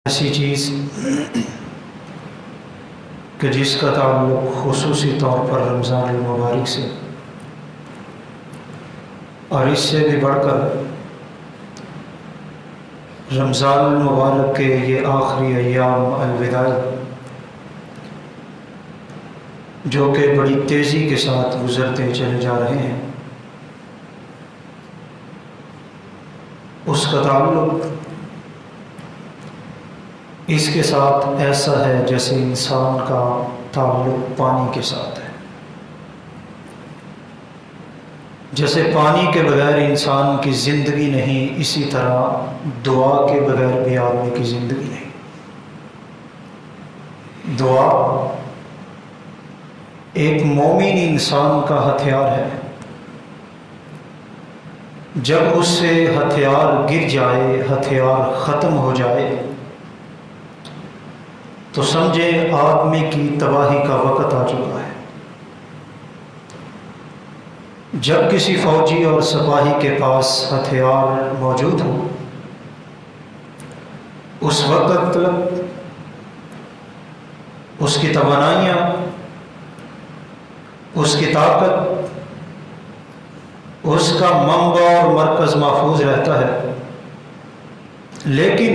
ایسی چیز کہ جس کا تعلق خصوصی طور پر رمضان المبارک سے اور اس سے بھی بڑھ کر رمضان المبارک کے یہ آخری ایام الوداعی جو کہ بڑی تیزی کے ساتھ گزرتے چلے جا رہے ہیں، اس کا تعلق اس کے ساتھ ایسا ہے جیسے انسان کا تعلق پانی کے ساتھ ہے۔ جیسے پانی کے بغیر انسان کی زندگی نہیں، اسی طرح دعا کے بغیر بھی آدمی کی زندگی نہیں۔ دعا ایک مومن انسان کا ہتھیار ہے۔ جب اس سے ہتھیار گر جائے، ہتھیار ختم ہو جائے، تو سمجھے آدمی کی تباہی کا وقت آ چکا ہے۔ جب کسی فوجی اور سپاہی کے پاس ہتھیار موجود ہو، اس وقت اس کی توانائیاں، اس کی طاقت، اس کا منبع اور مرکز محفوظ رہتا ہے، لیکن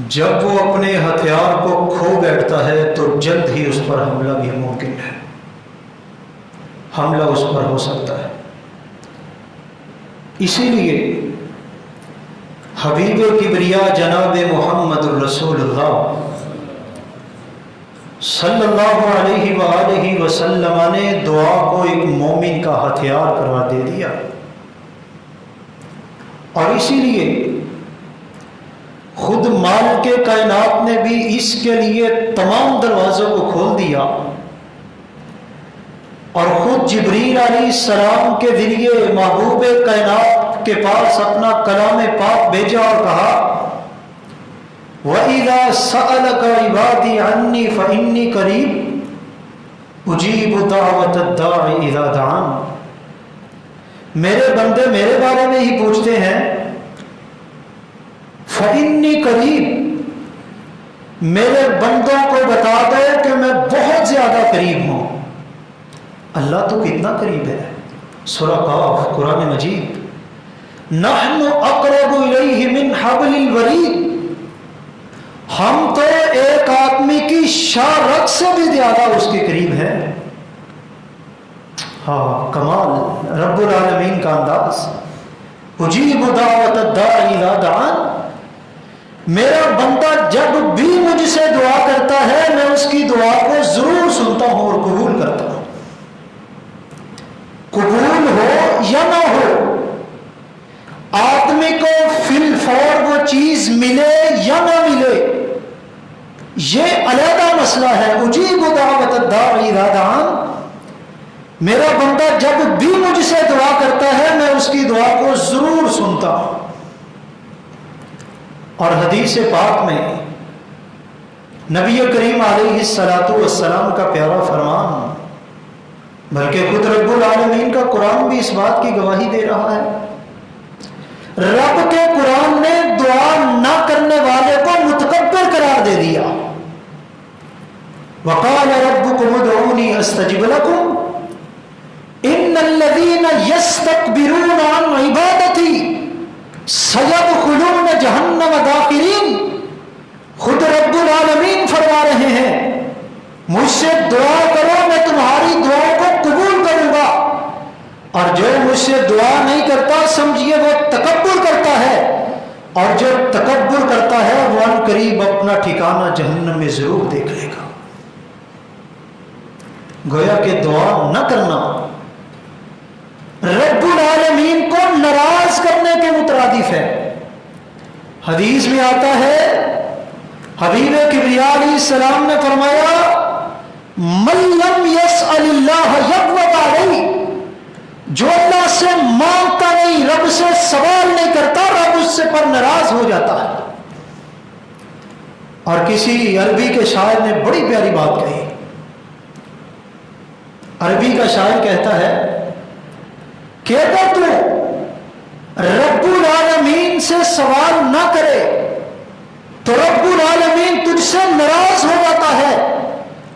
جب وہ اپنے ہتھیار کو کھو بیٹھتا ہے تو جلد ہی اس پر حملہ بھی ممکن ہے، حملہ اس پر ہو سکتا ہے۔ اسی لیے حبیب کبریا جناب محمد الرسول اللہ صلی اللہ علیہ وآلہ وسلم نے دعا کو ایک مومن کا ہتھیار قرار دے دیا، اور اسی لیے خود مالک کائنات نے بھی اس کے لیے تمام دروازوں کو کھول دیا، اور خود جبریل علیہ السلام کے ذریعے محبوب کائنات کے پاس اپنا کلام پاک بھیجا اور کہا وَإِذَا سَأَلَكَ عِبَادِي عَنِّي فَإِنِّي قَرِيبٌ أُجِيبُ دَعْوَةَ الدَّاعِ إِذَا دَعَانِ۔ میرے بندے میرے بارے میں ہی پوچھتے ہیں، فَإِنِّي قریب، میرے بندوں کو بتا دے کہ میں بہت زیادہ قریب ہوں۔ اللہ تو کتنا قریب ہے۔ سورہ قاف، قرآن مجید، نحن اقرب الیہ من حبل الورید، ہم تو ایک آدمی کی شاہ رگ سے بھی زیادہ اس کے قریب ہے۔ ہاں، کمال رب العالمین کا انداز۔ اجیب دعوت الداعی اذا دعان، میرا بندہ جب بھی مجھ سے دعا کرتا ہے میں اس کی دعا کو ضرور سنتا ہوں اور قبول کرتا ہوں۔ قبول ہو یا نہ ہو، آدمی کو فی الفور وہ چیز ملے یا نہ ملے، یہ علیحدہ مسئلہ ہے۔ اجیب دعوت الداعی اذا دعان، میرا بندہ جب بھی مجھ سے دعا کرتا ہے میں اس کی دعا کو ضرور سنتا ہوں۔ اور حدیث پاک میں نبی کریم علیہ الصلوۃ والسلام کا پیارا فرمان، بلکہ خود رب العالمین کا قرآن بھی اس بات کی گواہی دے رہا ہے۔ رب کے قرآن نے دعا نہ کرنے والے کو متکبر قرار دے دیا۔ وقال ربکم ادعونی استجب لکم ان الذین یستکبرون عن عبادتی سیدخلون جہنم داخرین۔ خود رب العالمین فرما رہے ہیں، مجھ سے دعا کرو میں تمہاری دعا کو قبول کروں گا، اور جو مجھ سے دعا نہیں کرتا سمجھیے وہ تکبر کرتا ہے، اور جو تکبر کرتا ہے وہ ان قریب اپنا ٹھکانہ جہنم میں ضرور دیکھ لے گا۔ گویا کہ دعا نہ کرنا رب العالمین کو ناراض کرنے کے مترادف ہے۔ حدیث میں آتا ہے، حبیب کبریا علیہ السلام نے فرمایا من لم یسأل اللہ یغضب علیہ، جو اللہ سے مانگتا نہیں، رب سے سوال نہیں کرتا، رب اس سے پر ناراض ہو جاتا ہے۔ اور کسی عربی کے شاعر نے بڑی پیاری بات کہی۔ عربی کا شاعر کہتا ہے کہ اگر تو رب العالمین سے سوال نہ کرے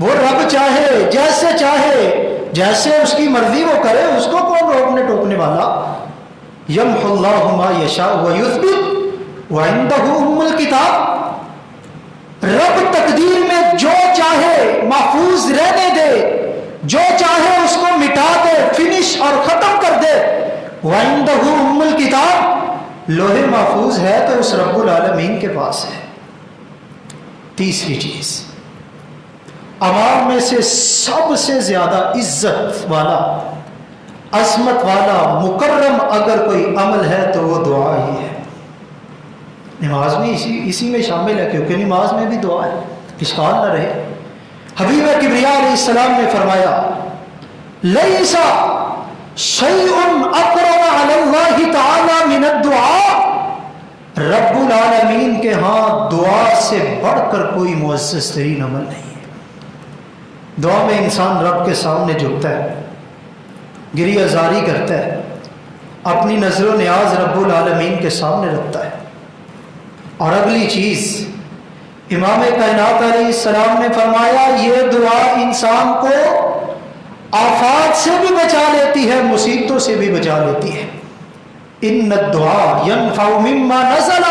وہ رب چاہے جیسے جیسے اس کی مرضی وہ کرے، اس کو کون روکنے ٹوکنے والا؟ یمحو اللہ ما یشاء ویثبت وعندہ ام الکتاب، رب تقدیر میں جو چاہے محفوظ رہنے دے، جو چاہے اس کو مٹا دے، فنش اور ختم کر دے۔ وعندہ ام الکتاب، لوح محفوظ ہے تو اس رب العالمین کے پاس ہے۔ تیسری چیز، عوام میں سے سب سے زیادہ عزت والا، عظمت والا، مکرم اگر کوئی عمل ہے تو وہ دعا ہی ہے۔ نماز میں اسی میں شامل ہے، کیونکہ نماز میں بھی دعا ہے، اشکال نہ رہے۔ حبیب کبریا علیہ السلام نے فرمایا لیس شیء اقرب علی اللہ تعالی من الدعاء، رب العالمین کے ہاں دعا سے بڑھ کر کوئی معزز ترین عمل نہیں ہے۔ دعا میں انسان رب کے سامنے جھکتا ہے، گریہ زاری کرتا ہے، اپنی نظر و نیاز رب العالمین کے سامنے رکھتا ہے۔ اور اگلی چیز، امام کائنات علیہ السلام نے فرمایا یہ دعا انسان کو آفات سے بھی بچا لیتی ہے، مصیبتوں سے بھی بچا لیتی ہے۔ ان الدعاء ينفع مما نزل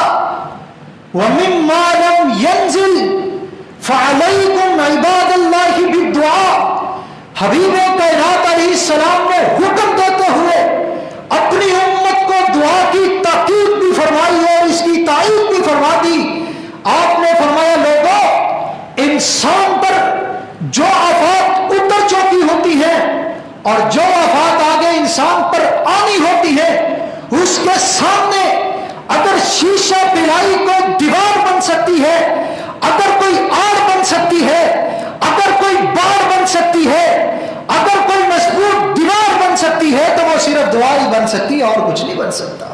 ومما لم ينزل فعليكم عباد الله بالدعاء۔ حبیب کائنات علیہ السلام نے حکم دیتے ہوئے اپنی امت کو دعا کی تاکید بھی فرمائی اور اس کی تائید بھی فرما دی۔ آپ نے فرمایا لوگوں، انسان پر جو آفات اتر چکی ہوتی ہے اور جو آفات آگے انسان پر آنی ہوتی ہے، اس کے سامنے اگر شیشہ پلائی کو دیوار بن سکتی ہے، اگر کوئی آڑ بن سکتی ہے، اگر کوئی باڑ بن سکتی ہے، اگر کوئی مضبوط دیوار بن سکتی ہے، تو وہ صرف دعا ہی بن سکتی ہے اور کچھ نہیں بن سکتا۔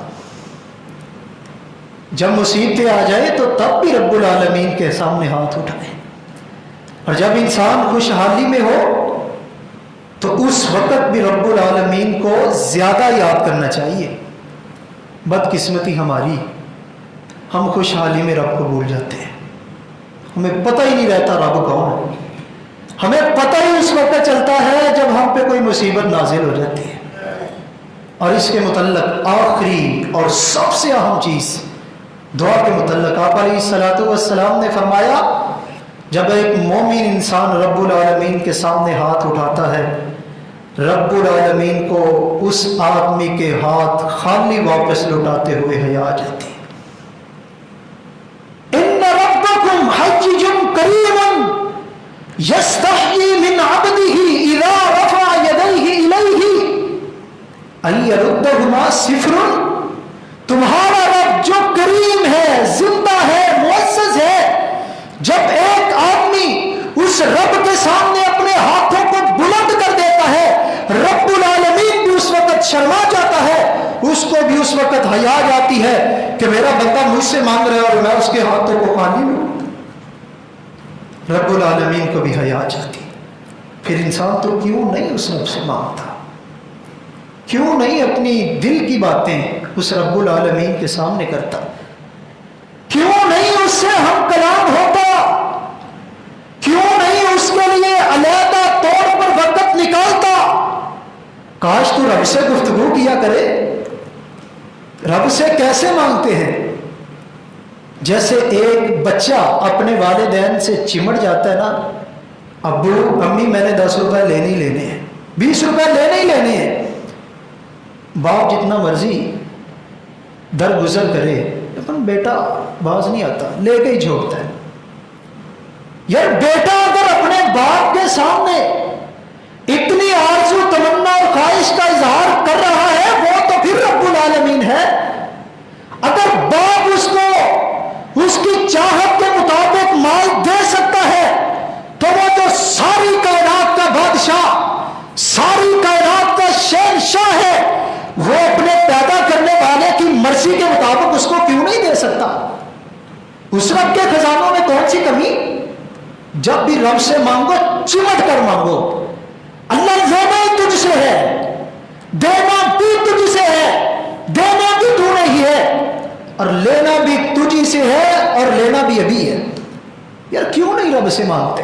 جب مصیبتیں آ جائے تو تب بھی رب العالمین کے سامنے ہاتھ اٹھائے، اور جب انسان خوشحالی میں ہو تو اس وقت بھی رب العالمین کو زیادہ یاد کرنا چاہیے۔ بدقسمتی ہماری، ہم خوشحالی میں رب کو بھول جاتے ہیں، ہمیں پتہ ہی نہیں رہتا رب کون ہے، ہمیں پتہ ہی اس وقت چلتا ہے جب ہم پہ کوئی مصیبت نازل ہو جاتی ہے۔ اور اس کے متعلق آخری اور سب سے اہم چیز دعا کے متعلق آپ علیہ الصلوۃ والسلام نے فرمایا جب ایک مومن انسان رب العالمین کے سامنے ہاتھ اٹھاتا ہے، رب العالمین کو اس آدمی کے ہاتھ خالی واپس لوٹاتے ہوئے حیا آ جاتی ہے۔ ان ربکم حجج کریم یستحیی من عبدہ اذا رفع یدیہ الیہ ان یردہما صفر، تمہارا رب جو کریم ہے، زندہ ہے، معزز ہے، جب ایک آدمی اس رب کے سامنے اپنے ہاتھوں کو بلند کر دیتا ہے، رب العالمین بھی اس وقت شرما جاتا ہے، اس کو بھی اس وقت حیا جاتی ہے کہ میرا بندہ مجھ سے مانگ رہا ہے اور میں اس کے ہاتھوں کو خالی لوں۔ رب العالمین کو بھی حیا جاتی، پھر انسان تو کیوں نہیں اس رب سے مانگتا، کیوں نہیں اپنی دل کی باتیں اس رب العالمین کے سامنے کرتا، کیوں نہیں اس سے ہم کلام ہوتا، کیوں نہیں اس کے لیے علیحدہ طور پر وقت نکالتا۔ کاش تو رب سے گفتگو کیا کرے۔ رب سے کیسے مانگتے ہیں؟ جیسے ایک بچہ اپنے والدین سے چمٹ جاتا ہے نا، ابو امی میں نے 10 روپے لینے ہی لینے ہیں، 20 روپے لینے ہی لینے ہیں، باپ جتنا مرضی درگزر کرے لیکن بیٹا باز نہیں آتا، لے کے ہی چھوڑتا ہے۔ یار بیٹا اگر اپنے باپ کے سامنے اتنی آرزو تمنا اور خواہش کا اظہار کر رہا ہے، وہ تو پھر رب العالمین ہے۔ اگر باپ اس کو اس کی چاہت کے مطابق مال دے سکتا ہے تو وہ جو ساری کائنات کا بادشاہ، ساری کائنات کا شہنشاہ ہے، وہ اپنے پیدا کرنے والے کی مرضی کے مطابق اس کو کیوں نہیں دے سکتا؟ اس رب کے خزانوں میں کون سی کمی؟ جب بھی رب سے مانگو چمٹ کر مانگو، اللہ لینا ہی تجھ سے ہے، دینا بھی تجھ سے ہے، دینا بھی تو نہیں ہے، اور لینا بھی تجھ سے ہے، اور لینا بھی ابھی ہے۔ یار کیوں نہیں رب سے مانگتے؟